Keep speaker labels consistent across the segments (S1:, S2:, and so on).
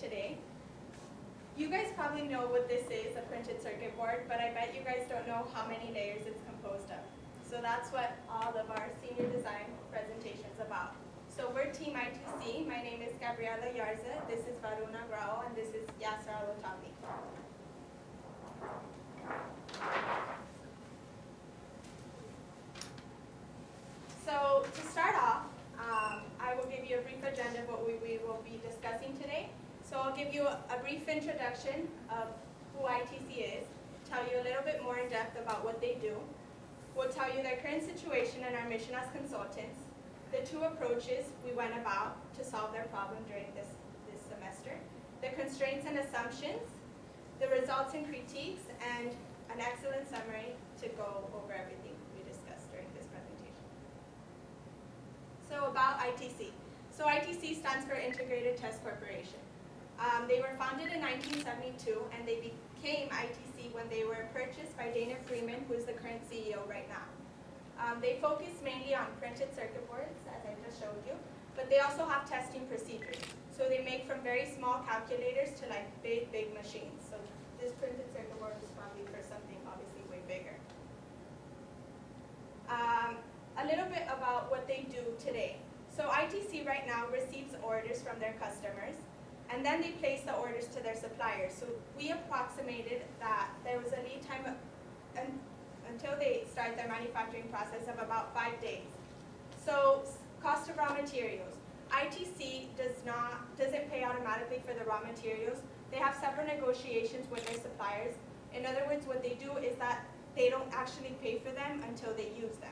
S1: today. You guys probably know what this is, a printed circuit board, but I bet you guys don't know how many layers it's composed of. So that's what all of our senior design presentations about. So we're Team ITC. My name is Gabriela, Yarza. This is Varun, Agrawal, and this is Yaseer, Alotaibi. So to start off, I will give you a brief agenda of what we will be discussing today. So I'll give you a brief introduction of who ITC is, tell you a little bit more in depth about what they do. We'll tell you their current situation and our mission as consultants, the two approaches we went about to solve their problem during this semester, the constraints and assumptions, the results and critiques, and an excellent summary to go over everything we discussed during this presentation. So about ITC. So ITC stands for Integrated Test Corporation. They were founded in 1972, and they became ITC when they were purchased by Dana Freeman, who is the current CEO right now. They focus mainly on printed circuit boards, as I just showed you, but they also have testing procedures. So they make from very small calculators to like big machines. So this printed circuit board is probably for something obviously way bigger. A little bit about what they do today. So ITC right now receives orders from their customers, and then they place the orders to their suppliers. So we approximated that there was a lead time until they start their manufacturing process of about 5 days. So cost of raw materials. ITC doesn't pay automatically for the raw materials. They have several negotiations with their suppliers. In other words, what they do is that they don't actually pay for them until they use them.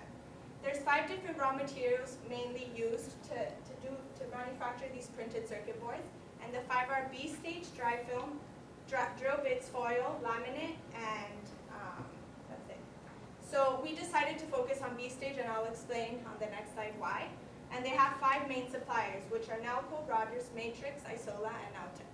S1: There's 5 different raw materials mainly used to manufacture these printed circuit boards. And the 5 are B-stage, dry film, drill bits, foil, laminate, and that's it. So we decided to focus on B-stage, and I'll explain on the next slide why. And they have 5 main suppliers, which are Nalco, Rogers, Matrix, Isola, and Nowtech.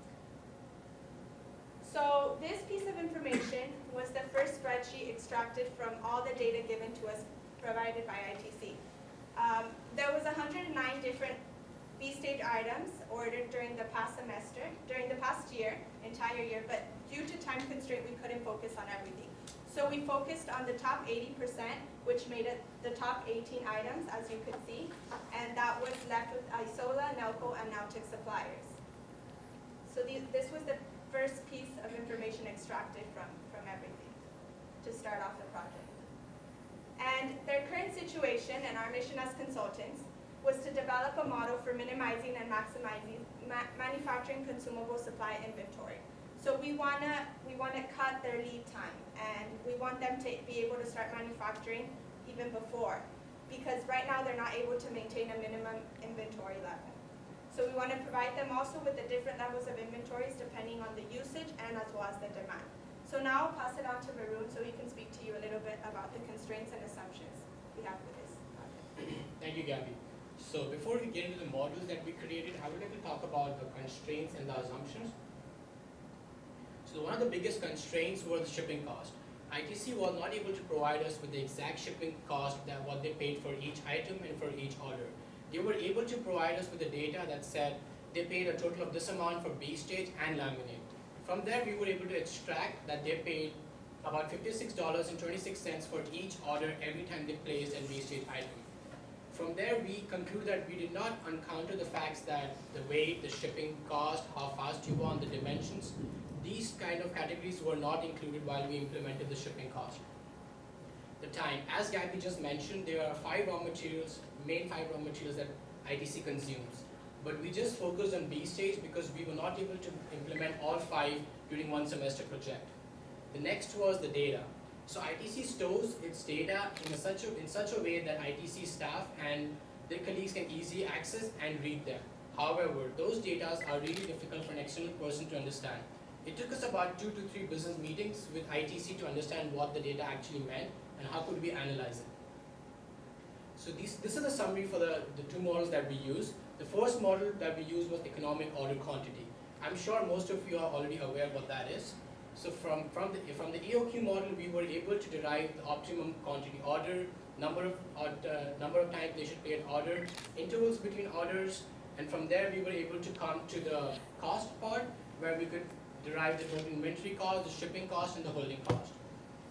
S1: So this piece of information was the first spreadsheet extracted from all the data given to us provided by ITC. There was 109 different B-stage items ordered during the past semester, during the past entire year, but due to time constraint, we couldn't focus on everything. So we focused on the top 80%, which made it the top 18 items, as you could see, and that was left with Isola, Nalco, and Nowtech suppliers. So this was the first piece of information extracted from everything to start off the project. And their current situation and our mission as consultants was to develop a model for minimizing and maximizing manufacturing consumable supply inventory. So we wanna cut their lead time, and we want them to be able to start manufacturing even before, because right now they're not able to maintain a minimum inventory level. So we want to provide them also with the different levels of inventories depending on the usage and as well as the demand. So now I'll pass it on to Varun so he can speak to you a little bit about the constraints and assumptions we have with this project.
S2: Thank you, Gabby. So before we get into the models that we created, I would like to talk about the constraints and the assumptions. So one of the biggest constraints was the shipping cost. ITC was not able to provide us with the exact shipping cost that what they paid for each item and for each order. They were able to provide us with the data that said they paid a total of this amount for B-stage and laminate. From there, we were able to extract that they paid about $56.26 for each order every time they placed a B-stage item. From there, we conclude that we did not encounter the facts that the weight, the shipping cost, how fast you want, the dimensions, these kind of categories were not included while we implemented the shipping cost. The time, as Gabby just mentioned, there are 5 raw materials, main 5 raw materials that ITC consumes. But we just focused on B-stage because we were not able to implement all 5 during one semester project. The next was the data. So ITC stores its data in such a way that ITC staff and their colleagues can easily access and read them. However, those data are really difficult for an external person to understand. It took us about 2 to 3 business meetings with ITC to understand what the data actually meant and how could we analyze it. So this is a summary for the 2 models that we use. The first model that we used was economic order quantity. I'm sure most of you are already aware what that is. So from the EOQ model, we were able to derive the optimum quantity order, number of times they should pay an order, intervals between orders, and from there we were able to come to the cost part, where we could derive the total inventory cost, the shipping cost, and the holding cost.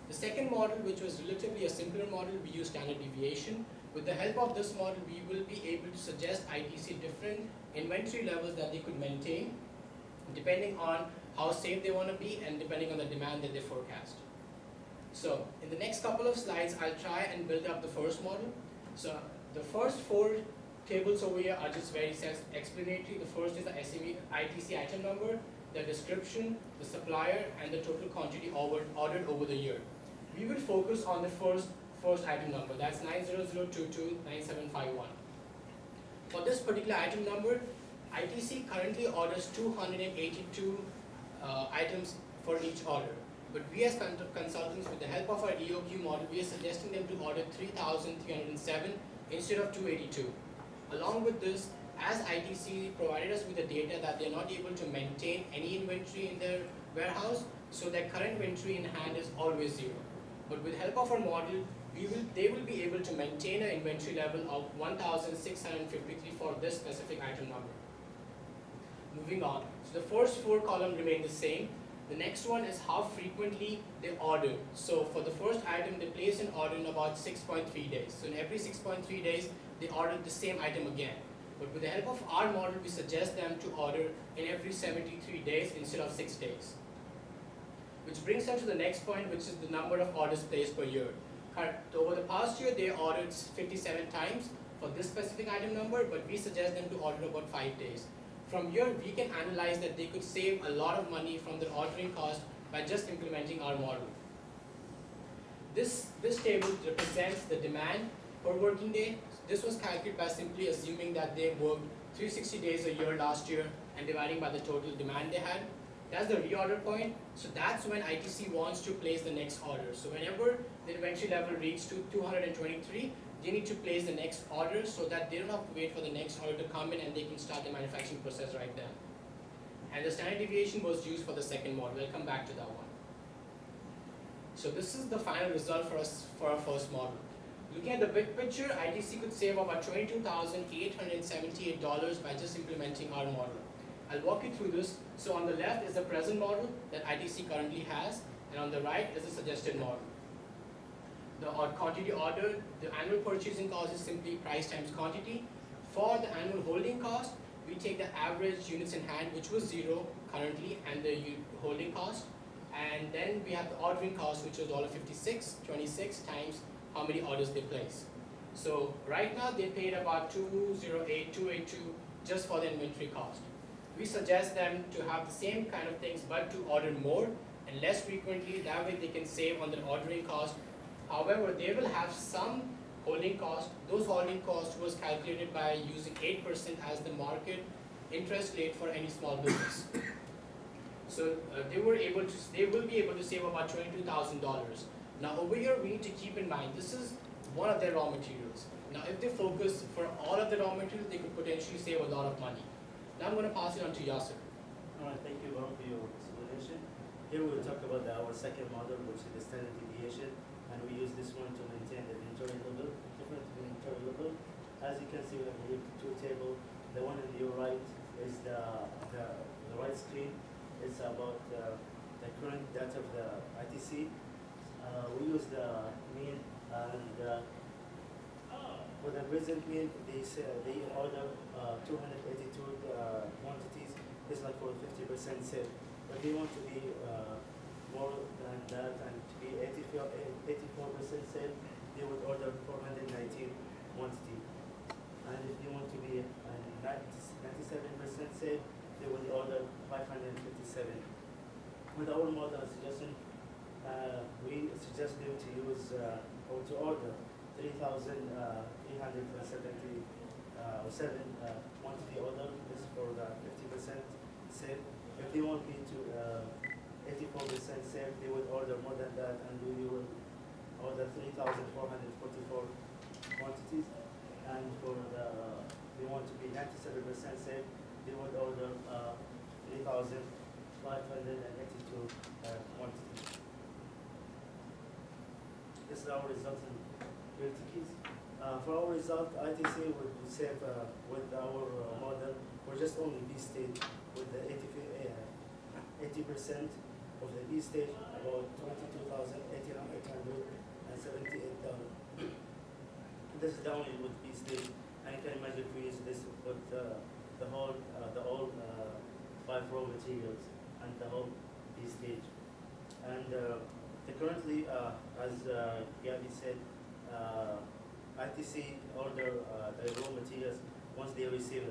S2: The second model, which was relatively a simpler model, we use standard deviation. With the help of this model, we will be able to suggest ITC different inventory levels that they could maintain, depending on how safe they want to be and depending on the demand that they forecast. So in the next couple of slides, I'll try and build up the first model. So the first four tables over here are just very self-explanatory. The first is the SME ITC item number, the description, the supplier, and the total quantity ordered over the year. We will focus on the first item number, that's 900229751. For this particular item number, ITC currently orders 282 items for each order. But we as consultants, with the help of our EOQ model, we are suggesting them to order 3,307 instead of 282. Along with this, as ITC provided us with the data that they are not able to maintain any inventory in their warehouse, so their current inventory in hand is always zero. But with help of our model, they will be able to maintain an inventory level of 1,653 for this specific item number. Moving on, so the first four columns remain the same. The next one is how frequently they order. So for the first item, they place an order in about 6.3 days. So in every 6.3 days, they order the same item again. But with the help of our model, we suggest them to order in every 73 days instead of 6 days. Which brings us to the next point, which is the number of orders placed per year. Over the past year, they ordered 57 times for this specific item number, but we suggest them to order about 5 days. From here, we can analyze that they could save a lot of money from their ordering cost by just implementing our model. This table represents the demand per working day. This was calculated by simply assuming that they worked 360 days a year last year and dividing by the total demand they had. That's the reorder point. So that's when ITC wants to place the next order. So whenever the inventory level reaches to 223, they need to place the next order so that they don't have to wait for the next order to come in and they can start the manufacturing process right then. And the standard deviation was used for the second model. I'll come back to that one. So this is the final result for us for our first model. Looking at the big picture, ITC could save about $22,878 by just implementing our model. I'll walk you through this. So on the left is the present model that ITC currently has, and on the right is the suggested model. The quantity ordered, the annual purchasing cost is simply price times quantity. For the annual holding cost, we take the average units in hand, which was 0 currently, and the holding cost. And then we have the ordering cost, which was $56.26 times how many orders they place. So right now they paid about $208,282 just for the inventory cost. We suggest them to have the same kind of things, but to order more and less frequently. That way they can save on their ordering cost. However, they will have some holding cost. Those holding cost was calculated by using 8% as the market interest rate for any small business. So they will be able to save about $22,000. Now over here, we need to keep in mind, this is one of their raw materials. Now if they focus for all of the raw materials, they could potentially save a lot of money. Now I'm going to pass it on to Yaseer.
S3: All right, thank you, Varun, for your explanation. Here we will talk about our second model, which is the standard deviation, and we use this one to maintain the inventory level, different inventory level. As you can see, we have here two tables. The one on your right is the right screen. It's about the current data of the ITC. We use the mean, and for the present mean, they order 282 quantities. It's like for 50% sale. But they want to be more than that and to be 84% sale, they would order 419 quantity. And if they want to be 97% sale, they would order 557. With our model suggestion, we suggest them to use or to order 3,377 quantity order. This is for the 50% sale. If they want me to 84% sale, they would order more than that, and we will order 3,444 quantities. And for they want to be 97% sale, they would order 3,582 quantities. This is our result in quantities. For our result, ITC would save with our model for just only B state with the 80% of the B stage, about 22,878. This is the only with B stage, and you can imagine if we use this with the all 5 raw materials and the whole B stage. And currently, as Gabby said, ITC order the raw materials once they receive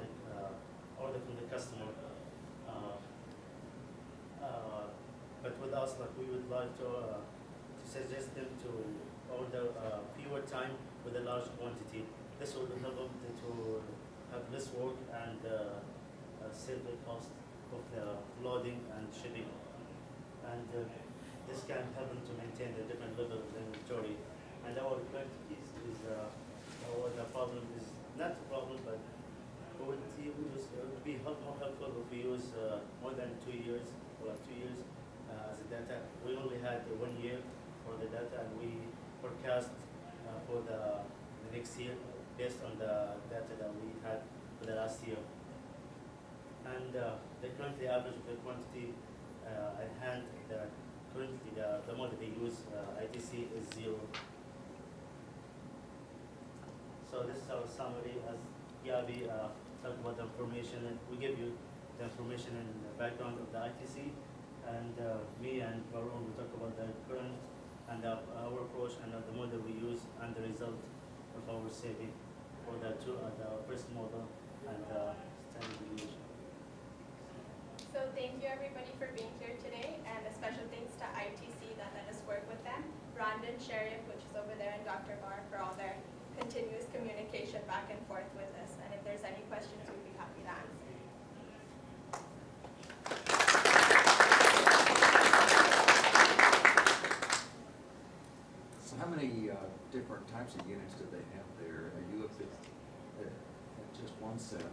S3: order from the customer. But with us, like, we would like to suggest them to order fewer time with a large quantity. This will help them to have less work and save the cost of the loading and shipping. And this can help them to maintain the different level of inventory. And our quantity is the problem is not a problem, but it would be more helpful if we use more than 2 years or 2 years as a data. We only had 1 year for the data, and we forecast for the next year based on the data that we had for the last year. And the currently average of the quantity at hand, currently the model they use, ITC, is 0. So this is our summary. As Gabi talked about the information, and we give you the information and the background of the ITC, and me and Varun will talk about the current and our approach and the model we use and the result of our saving for the first model and standard deviation.
S1: So thank you everybody for being here today, and a special thanks to ITC that let us work with them, Rondon, Sheriff, which is over there, and Dr. Barr for all their continuous communication back and forth with us. And if there's any questions, we'd be happy to answer.
S4: So how many different types of units do they have there? You looked at just one set.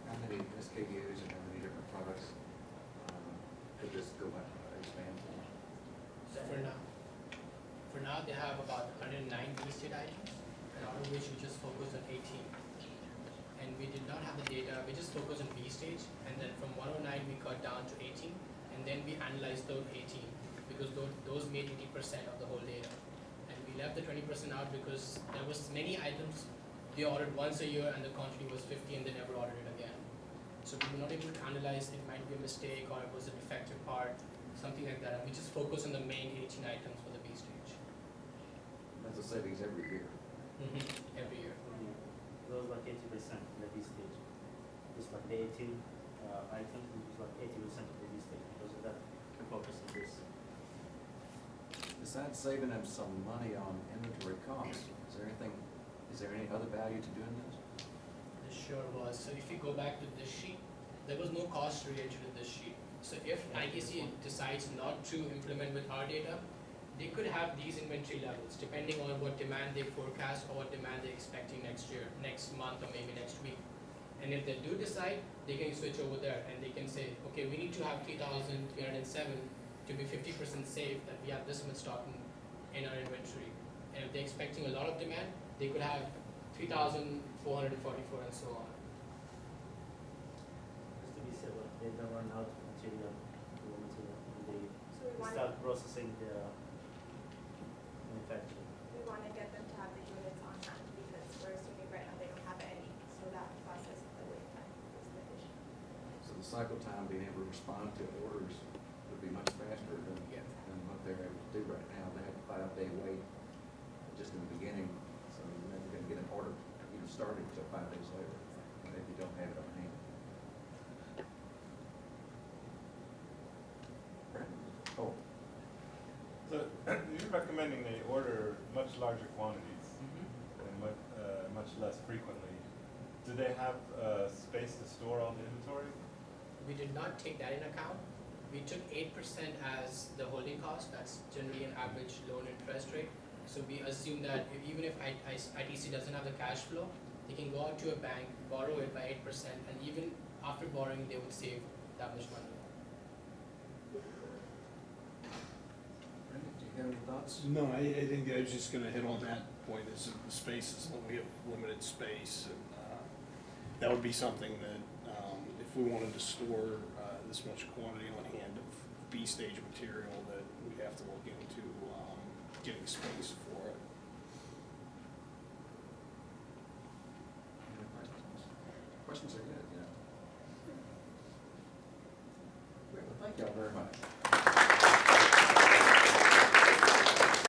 S4: How many SKUs and how many different products could this go back expand to?
S2: So for now they have about 109 listed items, and out of which we just focused on 18. And we did not have the data, we just focused on B stage, and then from 109 we got down to 18, and then we analyzed those 18 because those made 80% of the whole data. And we left the 20% out because there was many items they ordered once a year and the quantity was 50 and they never ordered it again. So we were not able to analyze, it might be a mistake or it was a defective part, something like that. And we just focus on the main 18 items for the B stage.
S4: That's a savings every year.
S2: Every year.
S3: It was like 80% in the B stage. It's like the 18 items, it was like 80% of the B stage because of that focus on this.
S4: Besides saving them some money on inventory costs, is there any other value to doing this?
S2: This sure was. So if you go back to this sheet, there was no cost related to this sheet. So if ITC decides not to implement with our data, they could have these inventory levels depending on what demand they forecast or what demand they're expecting next year, next month, or maybe next week. And if they do decide, they can switch over there and they can say, okay, we need to have 3,307 to be 50% safe that we have this much stock in our inventory. And if they're expecting a lot of demand, they could have 3,444 and so on.
S3: Just to be safe, they don't run out of material, raw material, and
S1: So
S3: they start processing the manufacturing.
S1: we want to get them to have the units on hand because we're assuming right now they don't have any. So that process of the wait time is the issue.
S4: So the cycle time, being able to respond to orders would be much faster than what they're able to do right now. They have a 5-day wait just in the beginning, so you're never going to get an order even started until 5 days later if you don't have it on hand. Brandon? Oh,
S5: So you're recommending they order much larger quantities and much less frequently. Do they have space to store all the inventory?
S2: We did not take that in account. We took 8% as the holding cost. That's generally an average loan interest rate. So we assume that even if ITC doesn't have the cash flow, they can go out to a bank, borrow it by 8%, and even after borrowing, they would save that much money.
S4: Brandon, do you have any thoughts?
S6: No, I think I was just gonna hit on that point, is the space is, we have limited space, and that would be something that, if we wanted to store this much quantity on hand of B-stage material that we have to look into, getting space for it.
S4: Any questions? Questions are good, yeah. Well, thank y'all very much.